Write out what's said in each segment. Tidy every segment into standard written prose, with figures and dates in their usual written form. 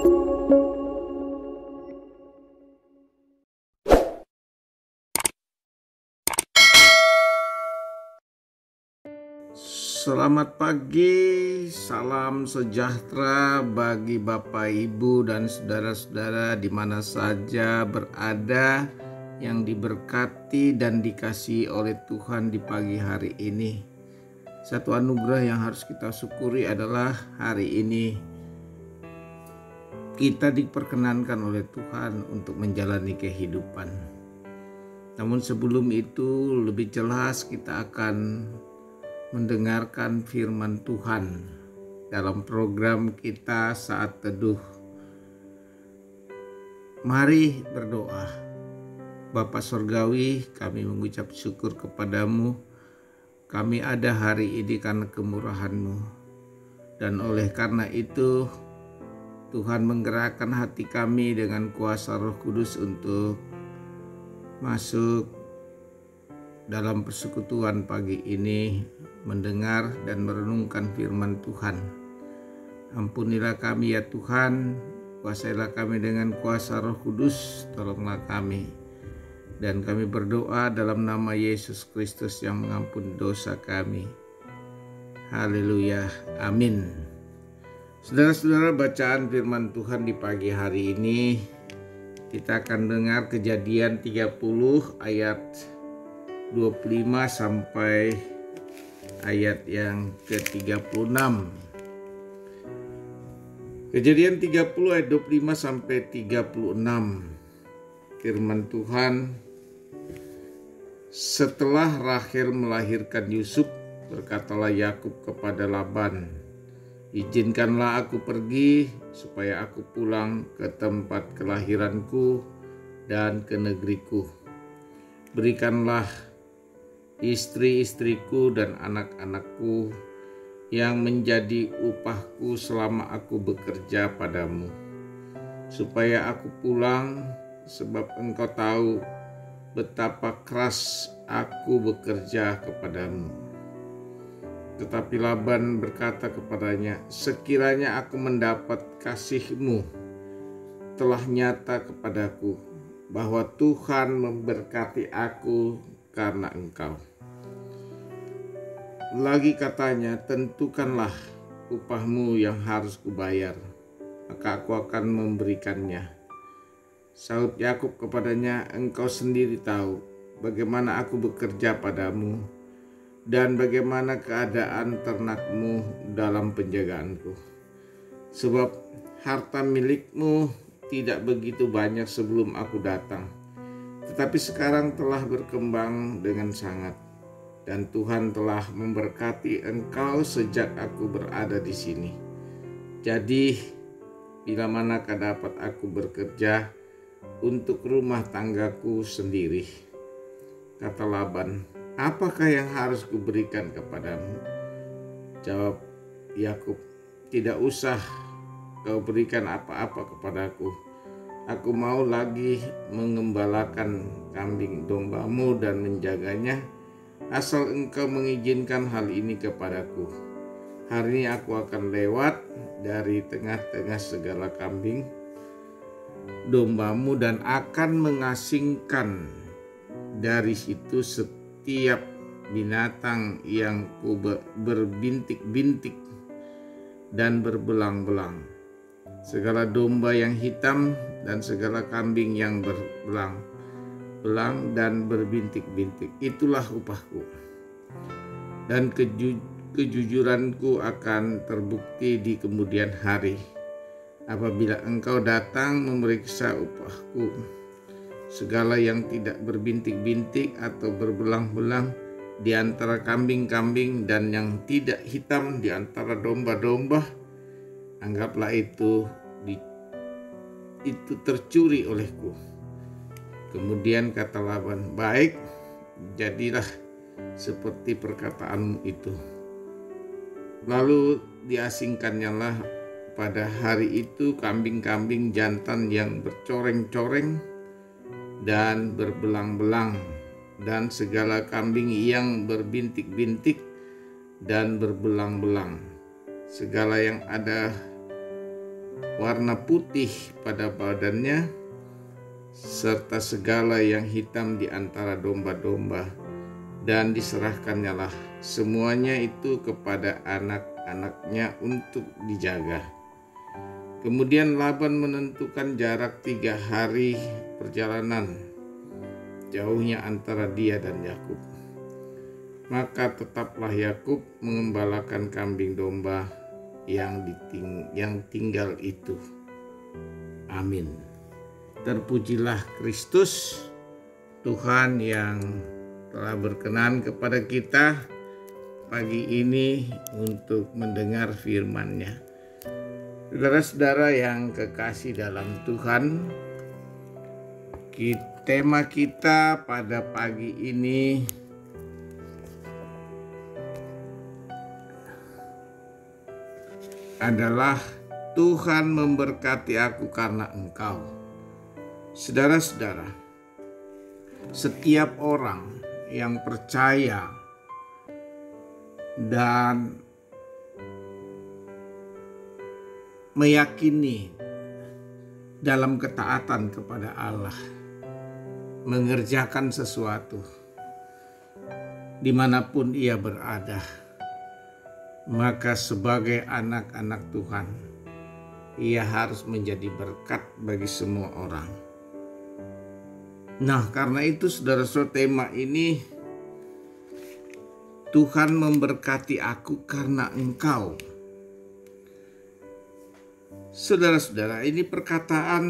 Selamat pagi, salam sejahtera bagi Bapak, Ibu, dan saudara-saudara di mana saja berada yang diberkati dan dikasihi oleh Tuhan di pagi hari ini. Satu anugerah yang harus kita syukuri adalah hari ini kita diperkenankan oleh Tuhan untuk menjalani kehidupan. Namun sebelum itu lebih jelas kita akan mendengarkan firman Tuhan dalam program kita Saat Teduh. Mari berdoa. Bapa Sorgawi, kami mengucap syukur kepadamu. Kami ada hari ini karena kemurahan-Mu. Dan oleh karena itu, Tuhan menggerakkan hati kami dengan kuasa Roh Kudus untuk masuk dalam persekutuan pagi ini, mendengar dan merenungkan firman Tuhan. Ampunilah kami ya Tuhan, kuasailah kami dengan kuasa Roh Kudus, tolonglah kami. Dan kami berdoa dalam nama Yesus Kristus yang mengampuni dosa kami. Haleluya, amin. Saudara-saudara, bacaan firman Tuhan di pagi hari ini, kita akan dengar Kejadian 30 ayat 25 sampai ayat yang ke-36. Kejadian 30 ayat 25 sampai 36. Firman Tuhan, setelah Rahel melahirkan Yusuf, berkatalah Yakub kepada Laban, "Izinkanlah aku pergi supaya aku pulang ke tempat kelahiranku dan ke negeriku. Berikanlah istri-istriku dan anak-anakku yang menjadi upahku selama aku bekerja padamu, supaya aku pulang, sebab engkau tahu betapa keras aku bekerja kepadamu." Tetapi Laban berkata kepadanya, "Sekiranya aku mendapat kasih-Mu telah nyata kepadaku, bahwa Tuhan memberkati aku karena engkau. Lagi katanya, tentukanlah upahmu yang harus kubayar, maka aku akan memberikannya." Sahut Yakub kepadanya, "Engkau sendiri tahu bagaimana aku bekerja padamu dan bagaimana keadaan ternakmu dalam penjagaanku. Sebab harta milikmu tidak begitu banyak sebelum aku datang, tetapi sekarang telah berkembang dengan sangat. Dan Tuhan telah memberkati engkau sejak aku berada di sini. Jadi, bila manakah dapat aku bekerja untuk rumah tanggaku sendiri?" Kata Laban, "Apakah yang harus kuberikan kepadamu?" Jawab Yakub, "Tidak usah kau berikan apa-apa kepadaku. Aku mau lagi mengembalakan kambing dombamu dan menjaganya, asal engkau mengizinkan hal ini kepadaku. Hari ini aku akan lewat dari tengah-tengah segala kambing dombamu dan akan mengasingkan dari situ setiap binatang yang berbintik-bintik dan berbelang-belang, segala domba yang hitam dan segala kambing yang berbelang-belang dan berbintik-bintik. Itulah upahku. Dan kejujuranku akan terbukti di kemudian hari, apabila engkau datang memeriksa upahku. Segala yang tidak berbintik-bintik atau berbelang-belang di antara kambing-kambing dan yang tidak hitam di antara domba-domba, anggaplah itu tercuri olehku." Kemudian kata Laban, "Baik, jadilah seperti perkataanmu itu." Lalu diasingkannyalah pada hari itu kambing-kambing jantan yang bercoreng-coreng dan berbelang-belang, dan segala kambing yang warna putih pada badannya, serta segala yang hitam di antara domba-domba, dan diserahkannya lah semuanya itu kepada anak-anaknya untuk dijaga. Kemudian Laban menentukan jarak 3 hari perjalanan jauhnya antara dia dan Yakub. Maka tetaplah Yakub mengembalakan kambing domba yang tinggal itu. Amin. Terpujilah Kristus, Tuhan yang telah berkenan kepada kita pagi ini untuk mendengar firman-Nya. Saudara-saudara yang kekasih dalam Tuhan, tema kita pada pagi ini adalah Tuhan memberkati aku karena Engkau. Saudara-saudara, setiap orang yang percaya dan meyakini dalam ketaatan kepada Allah, mengerjakan sesuatu dimanapun ia berada, maka sebagai anak-anak Tuhan, ia harus menjadi berkat bagi semua orang. Nah, karena itu saudara-saudara, tema ini Tuhan memberkati aku karena Engkau. Saudara-saudara, ini perkataan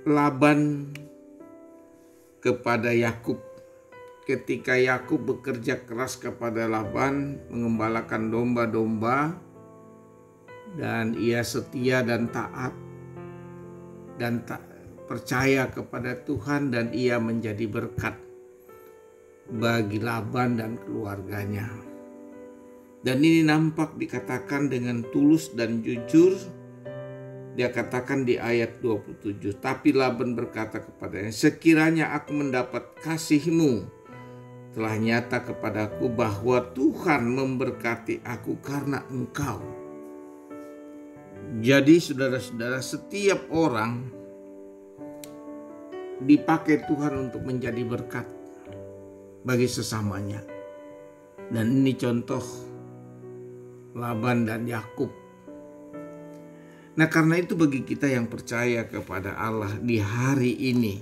Laban kepada Yakub ketika Yakub bekerja keras kepada Laban mengembalakan domba-domba, dan ia setia dan taat dan percaya kepada Tuhan, dan ia menjadi berkat bagi Laban dan keluarganya. Dan ini nampak dikatakan dengan tulus dan jujur. Dia katakan di ayat 27, tapi Laban berkata kepadanya, sekiranya aku mendapat kasih-Mu, telah nyata kepadaku bahwa Tuhan memberkati aku karena Engkau. Jadi saudara-saudara, setiap orang dipakai Tuhan untuk menjadi berkat bagi sesamanya. Dan ini contoh Laban dan Yakub. Nah, karena itu bagi kita yang percaya kepada Allah di hari ini,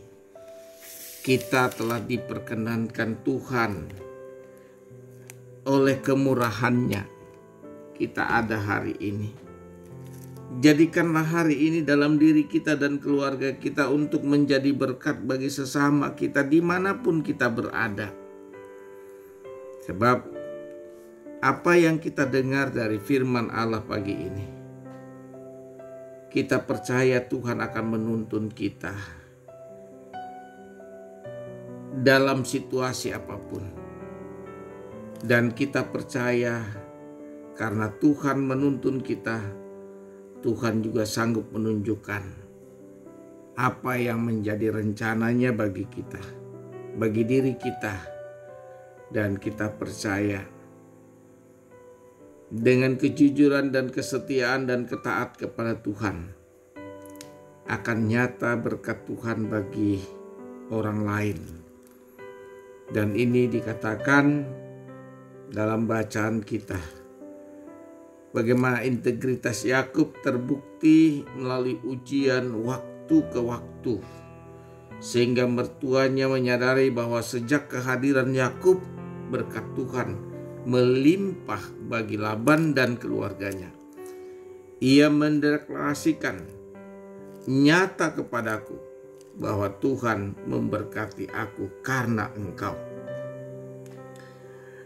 kita telah diperkenankan Tuhan oleh kemurahan-Nya. Kita ada hari ini. Jadikanlah hari ini dalam diri kita dan keluarga kita untuk menjadi berkat bagi sesama kita dimanapun kita berada. Sebab apa yang kita dengar dari firman Allah pagi ini, kita percaya Tuhan akan menuntun kita dalam situasi apapun. Dan kita percaya karena Tuhan menuntun kita, Tuhan juga sanggup menunjukkan apa yang menjadi rencananya bagi kita, bagi diri kita. Dan kita percaya dengan kejujuran dan kesetiaan dan ketaat kepada Tuhan, akan nyata berkat Tuhan bagi orang lain. Dan ini dikatakan dalam bacaan kita, bagaimana integritas Yakub terbukti melalui ujian waktu ke waktu, sehingga mertuanya menyadari bahwa sejak kehadiran Yakub, berkat Tuhan melimpah bagi Laban dan keluarganya. Ia mendeklarasikan, nyata kepadaku bahwa Tuhan memberkati aku karena Engkau.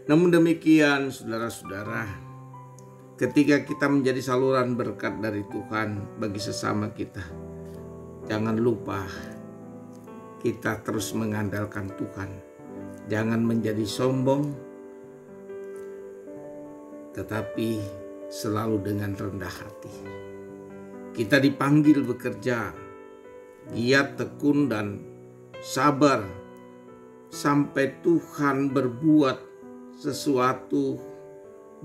Namun demikian saudara-saudara, ketika kita menjadi saluran berkat dari Tuhan bagi sesama kita, jangan lupa kita terus mengandalkan Tuhan. Jangan menjadi sombong, tetapi selalu dengan rendah hati. Kita dipanggil bekerja giat, tekun, dan sabar sampai Tuhan berbuat sesuatu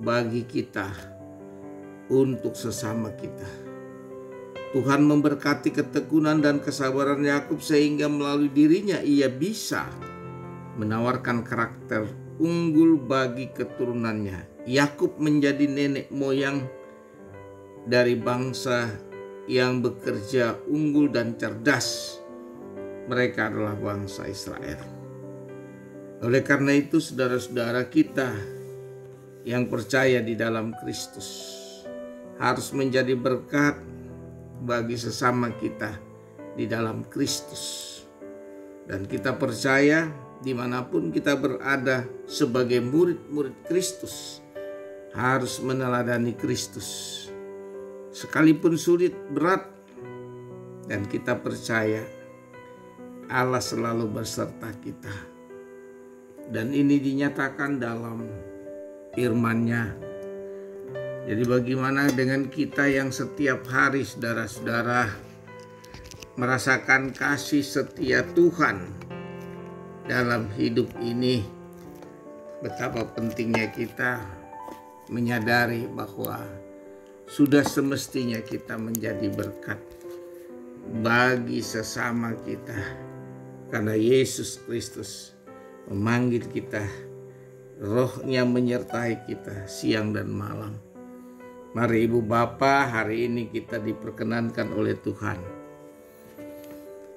bagi kita untuk sesama kita. Tuhan memberkati ketekunan dan kesabaran Yakub sehingga melalui dirinya ia bisa menawarkan karakter unggul bagi keturunannya. Yakub menjadi nenek moyang dari bangsa yang bekerja unggul dan cerdas. Mereka adalah bangsa Israel. Oleh karena itu, saudara-saudara kita yang percaya di dalam Kristus harus menjadi berkat bagi sesama kita di dalam Kristus. Dan kita percaya dimanapun kita berada sebagai murid-murid Kristus harus meneladani Kristus. Sekalipun sulit, berat, dan kita percaya Allah selalu beserta kita. Dan ini dinyatakan dalam firman-Nya. Jadi bagaimana dengan kita yang setiap hari saudara-saudara merasakan kasih setia Tuhan dalam hidup ini? Betapa pentingnya kita menyadari bahwa sudah semestinya kita menjadi berkat bagi sesama kita, karena Yesus Kristus memanggil kita, Roh-Nya menyertai kita siang dan malam. Mari Ibu Bapa, hari ini kita diperkenankan oleh Tuhan.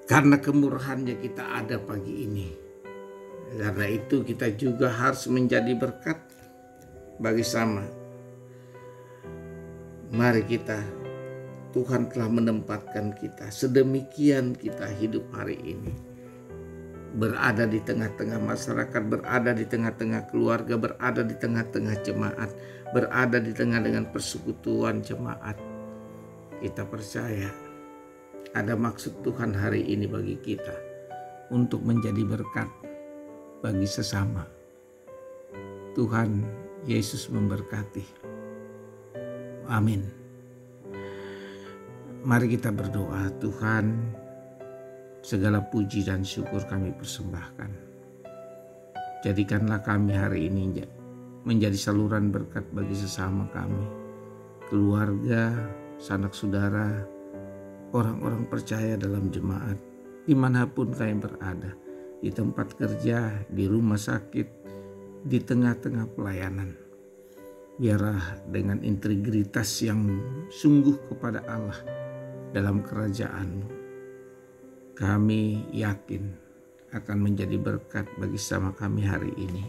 Karena kemurahan-Nya kita ada pagi ini. Karena itu kita juga harus menjadi berkat bagi sama. Mari kita, Tuhan telah menempatkan kita sedemikian kita hidup hari ini. Berada di tengah-tengah masyarakat, berada di tengah-tengah keluarga, berada di tengah-tengah jemaat, berada di tengah dengan persekutuan jemaat. Kita percaya ada maksud Tuhan hari ini bagi kita untuk menjadi berkat bagi sesama. Tuhan Yesus memberkati. Amin. Mari kita berdoa. Tuhan, segala puji dan syukur kami persembahkan. Jadikanlah kami hari ini menjadi saluran berkat bagi sesama kami, keluarga, sanak saudara, orang-orang percaya dalam jemaat, dimanapun kami berada, di tempat kerja, di rumah sakit, di tengah-tengah pelayanan. Biarlah dengan integritas yang sungguh kepada Allah dalam kerajaan-Mu, kami yakin akan menjadi berkat bagi sama kami hari ini.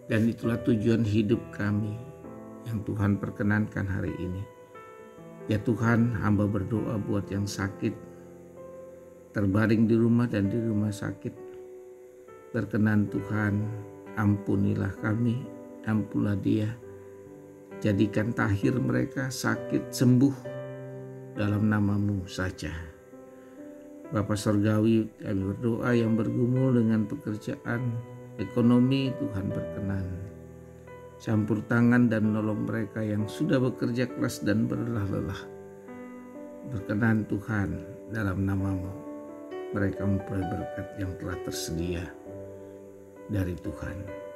Dan itulah tujuan hidup kami yang Tuhan perkenankan hari ini. Ya Tuhan, hamba berdoa buat yang sakit, terbaring di rumah dan di rumah sakit. Berkenan Tuhan, ampunilah kami, ampunlah dia. Jadikan tahir mereka sakit sembuh dalam nama-Mu saja. Bapa Surgawi, kami berdoa yang bergumul dengan pekerjaan, ekonomi, Tuhan berkenan. Campur tangan dan menolong mereka yang sudah bekerja keras dan berlelah-lelah. Berkenan Tuhan, dalam nama-Mu mereka memperoleh berkat yang telah tersedia dari Tuhan.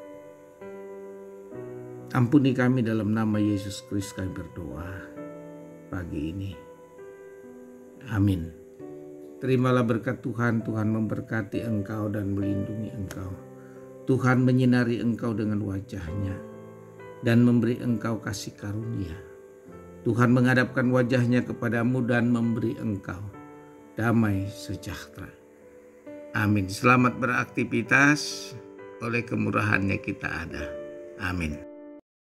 Ampuni kami dalam nama Yesus Kristus kami berdoa pagi ini. Amin. Terimalah berkat Tuhan. Tuhan memberkati engkau dan melindungi engkau. Tuhan menyinari engkau dengan wajah-Nya dan memberi engkau kasih karunia. Tuhan menghadapkan wajah-Nya kepadamu dan memberi engkau damai sejahtera. Amin. Selamat beraktivitas, oleh kemurahan-Nya kita ada. Amin.